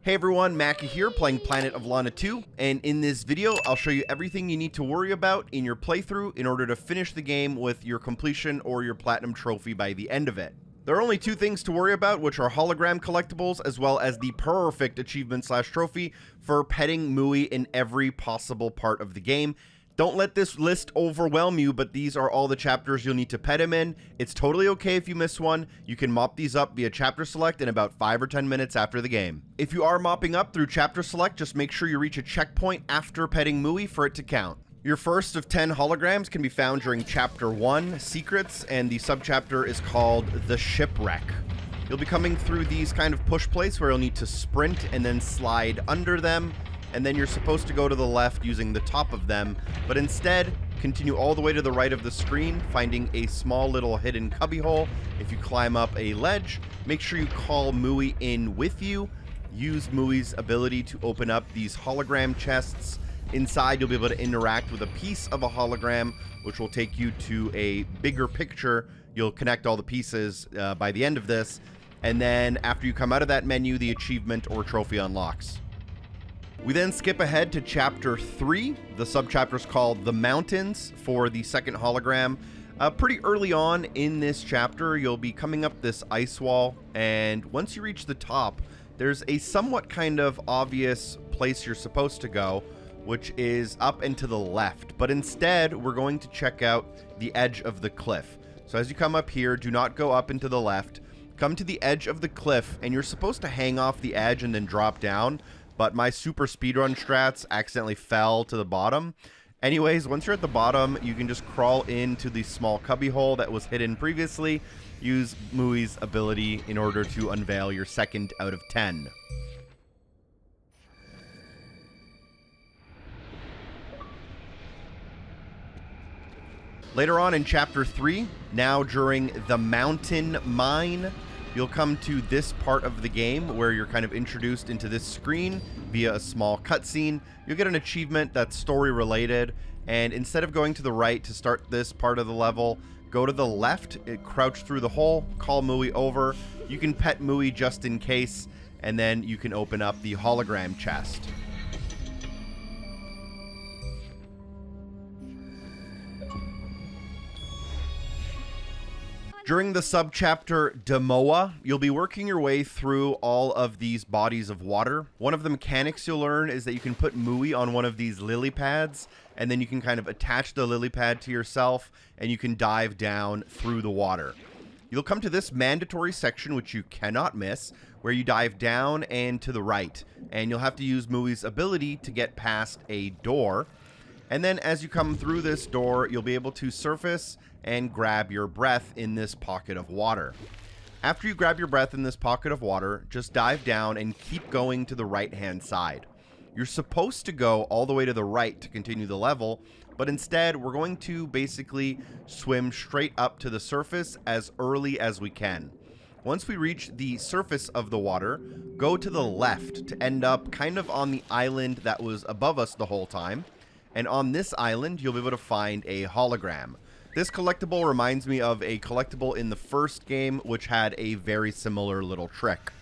Hey everyone, Mackie here, playing Planet of Lana 2, and in this video, I'll show you everything you need to worry about in your playthrough in order to finish the game with your completion or your platinum trophy by the end of it. There are only two things to worry about, which are hologram collectibles, as well as the Purrfect achievement/trophy for petting Mooey in every possible part of the game. Don't let this list overwhelm you, but these are all the chapters you'll need to pet him in. It's totally okay if you miss one. You can mop these up via chapter select in about 5 or 10 minutes after the game. If you are mopping up through chapter select, just make sure you reach a checkpoint after petting Mooey for it to count. Your first of 10 holograms can be found during chapter 1, Secrets, and the subchapter is called The Shipwreck. You'll be coming through these kind of push plates where you'll need to sprint and then slide under them, and then you're supposed to go to the left using the top of them, but instead, continue all the way to the right of the screen, finding a small little hidden cubbyhole. If you climb up a ledge, make sure you call Mooey in with you. Use Mooey's ability to open up these hologram chests. Inside, you'll be able to interact with a piece of a hologram, which will take you to a bigger picture. You'll connect all the pieces by the end of this, and then after you come out of that menu, the achievement or trophy unlocks. We then skip ahead to chapter 3. The subchapter is called The Mountains for the second hologram. Pretty early on in this chapter, you'll be coming up this ice wall, and once you reach the top, there's a somewhat kind of obvious place you're supposed to go, which is up and to the left. But instead, we're going to check out the edge of the cliff. So as you come up here, do not go up and to the left. Come to the edge of the cliff, and you're supposed to hang off the edge and then drop down. But my super speedrun strats accidentally fell to the bottom. Anyways, once you're at the bottom, you can just crawl into the small cubbyhole that was hidden previously. Use Mooey's ability in order to unveil your second out of 10. Later on in chapter 3, now during the mountain mine, you'll come to this part of the game where you're kind of introduced into this screen via a small cutscene. You'll get an achievement that's story related, and instead of going to the right to start this part of the level, go to the left, crouch through the hole, call Mooey over. You can pet Mooey just in case, and then you can open up the hologram chest. During the subchapter Demoa, you'll be working your way through all of these bodies of water. One of the mechanics you'll learn is that you can put Mooey on one of these lily pads, and then you can kind of attach the lily pad to yourself, and you can dive down through the water. You'll come to this mandatory section, which you cannot miss, where you dive down and to the right, and you'll have to use Mooey's ability to get past a door. And then as you come through this door, you'll be able to surface and grab your breath in this pocket of water. After you grab your breath in this pocket of water, just dive down and keep going to the right-hand side. You're supposed to go all the way to the right to continue the level, but instead we're going to basically swim straight up to the surface as early as we can. Once we reach the surface of the water, go to the left to end up kind of on the island that was above us the whole time. And on this island, you'll be able to find a hologram. This collectible reminds me of a collectible in the first game, which had a very similar little trick.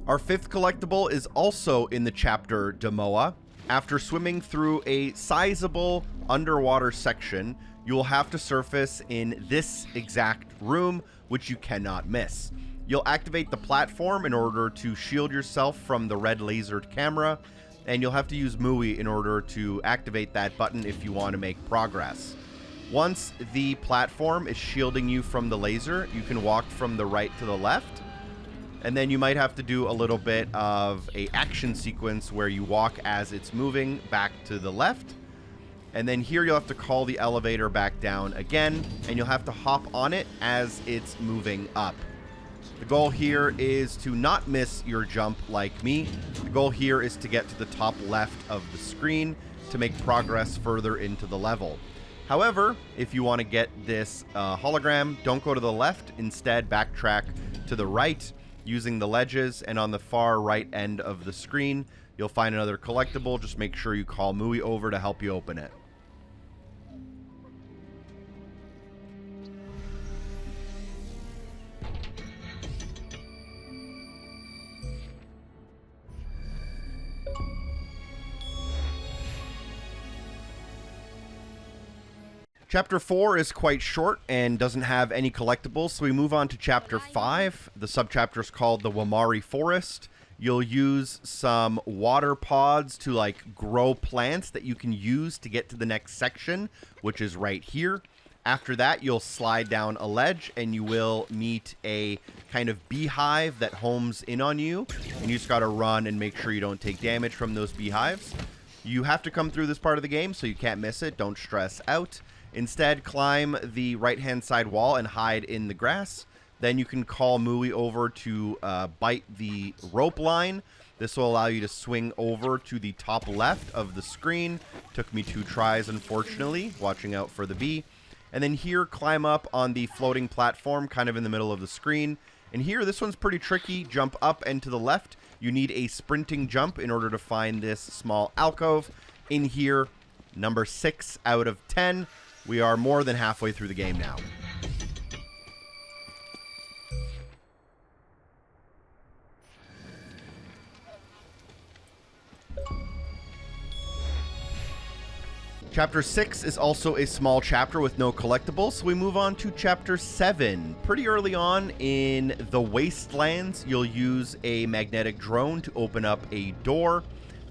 Our fifth collectible is also in the chapter Demoa. After swimming through a sizable underwater section, you will have to surface in this exact room, which you cannot miss. You'll activate the platform in order to shield yourself from the red lasered camera, and you'll have to use Mooey in order to activate that button if you want to make progress. Once the platform is shielding you from the laser, you can walk from the right to the left, and then you might have to do a little bit of an action sequence where you walk as it's moving back to the left. And then here you'll have to call the elevator back down again, and you'll have to hop on it as it's moving up. The goal here is to not miss your jump like me. The goal here is to get to the top left of the screen to make progress further into the level. However, if you want to get this hologram, don't go to the left. Instead, backtrack to the right using the ledges, and on the far right end of the screen, You'll find another collectible. Just make sure you call Mooey over to help you open it. Chapter 4 is quite short and doesn't have any collectibles, so we move on to Chapter 5. The subchapter is called the Wamari Forest. You'll use some water pods to like grow plants that you can use to get to the next section, which is right here. After that, you'll slide down a ledge and you will meet a kind of beehive that homes in on you, and you just got to run and make sure you don't take damage from those beehives. You have to come through this part of the game, so you can't miss it. Don't stress out. Instead, climb the right-hand side wall and hide in the grass. Then you can call Mooey over to bite the rope line. This will allow you to swing over to the top left of the screen. Took me 2 tries, unfortunately, watching out for the bee. And then here, climb up on the floating platform kind of in the middle of the screen. And here, this one's pretty tricky. Jump up and to the left. You need a sprinting jump in order to find this small alcove. In here, number 6 out of 10. We are more than halfway through the game now. Chapter 6 is also a small chapter with no collectibles, so we move on to Chapter 7. Pretty early on in the Wastelands, you'll use a magnetic drone to open up a door.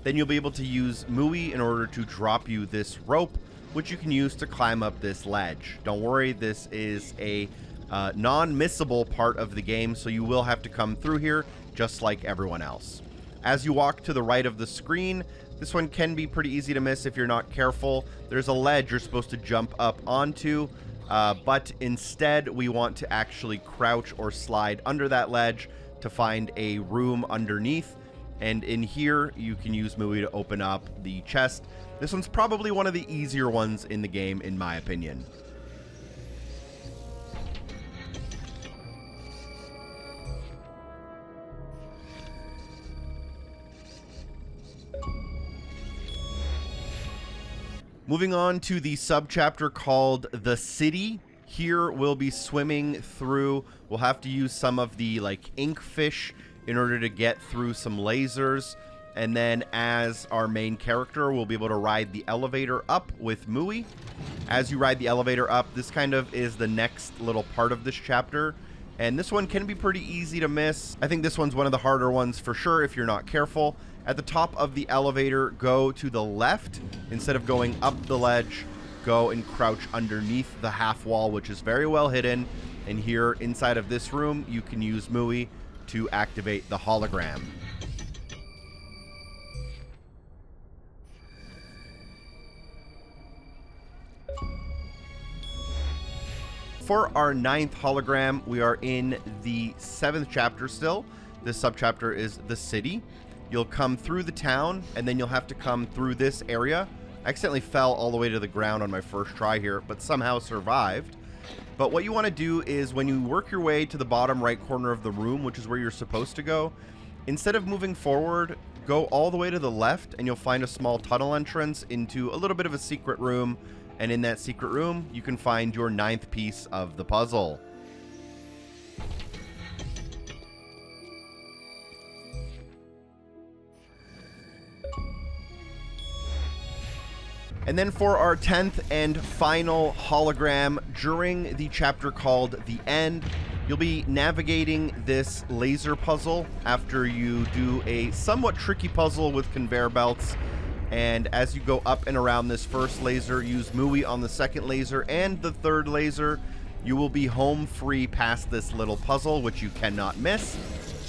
Then you'll be able to use Mooey in order to drop you this rope, which you can use to climb up this ledge. Don't worry, this is a non-missable part of the game, so you will have to come through here just like everyone else. As you walk to the right of the screen, this one can be pretty easy to miss if you're not careful. There's a ledge you're supposed to jump up onto, but instead we want to actually crouch or slide under that ledge to find a room underneath. And in here, you can use Mooey to open up the chest. This one's probably one of the easier ones in the game, in my opinion. Moving on to the subchapter called The City. Here we'll be swimming through. We'll have to use some of the like ink fish in order to get through some lasers. And then as our main character, we'll be able to ride the elevator up with Mooey. As you ride the elevator up, this kind of is the next little part of this chapter. And this one can be pretty easy to miss. I think this one's one of the harder ones for sure if you're not careful. At the top of the elevator, go to the left. Instead of going up the ledge, go and crouch underneath the half wall, which is very well hidden. And here inside of this room, you can use Mooey to activate the hologram. For our 9th hologram, we are in the 7th chapter still. This subchapter is The City. You'll come through the town, and then you'll have to come through this area. I accidentally fell all the way to the ground on my first try here, but somehow survived. But what you want to do is when you work your way to the bottom right corner of the room, which is where you're supposed to go, instead of moving forward, go all the way to the left, and you'll find a small tunnel entrance into a little bit of a secret room. And in that secret room, you can find your 9th piece of the puzzle. And then for our 10th and final hologram, during the chapter called The End, you'll be navigating this laser puzzle after you do a somewhat tricky puzzle with conveyor belts. And as you go up and around this first laser, use Mooey on the second laser and the third laser. You will be home free past this little puzzle, which you cannot miss.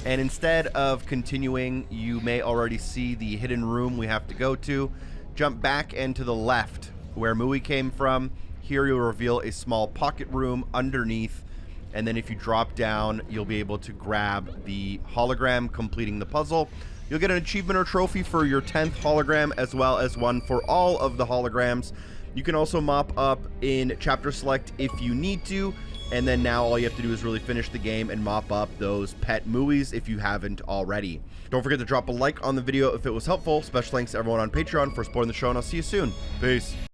And instead of continuing, you may already see the hidden room we have to go to. Jump back and to the left where Mooey came from. Here you'll reveal a small pocket room underneath. And then if you drop down, you'll be able to grab the hologram, completing the puzzle. You'll get an achievement or trophy for your 10th hologram, as well as one for all of the holograms. You can also mop up in Chapter Select if you need to. and then now all you have to do is really finish the game and mop up those pet mooies if you haven't already. Don't forget to drop a like on the video if it was helpful. Special thanks to everyone on Patreon for supporting the show, and I'll see you soon. Peace.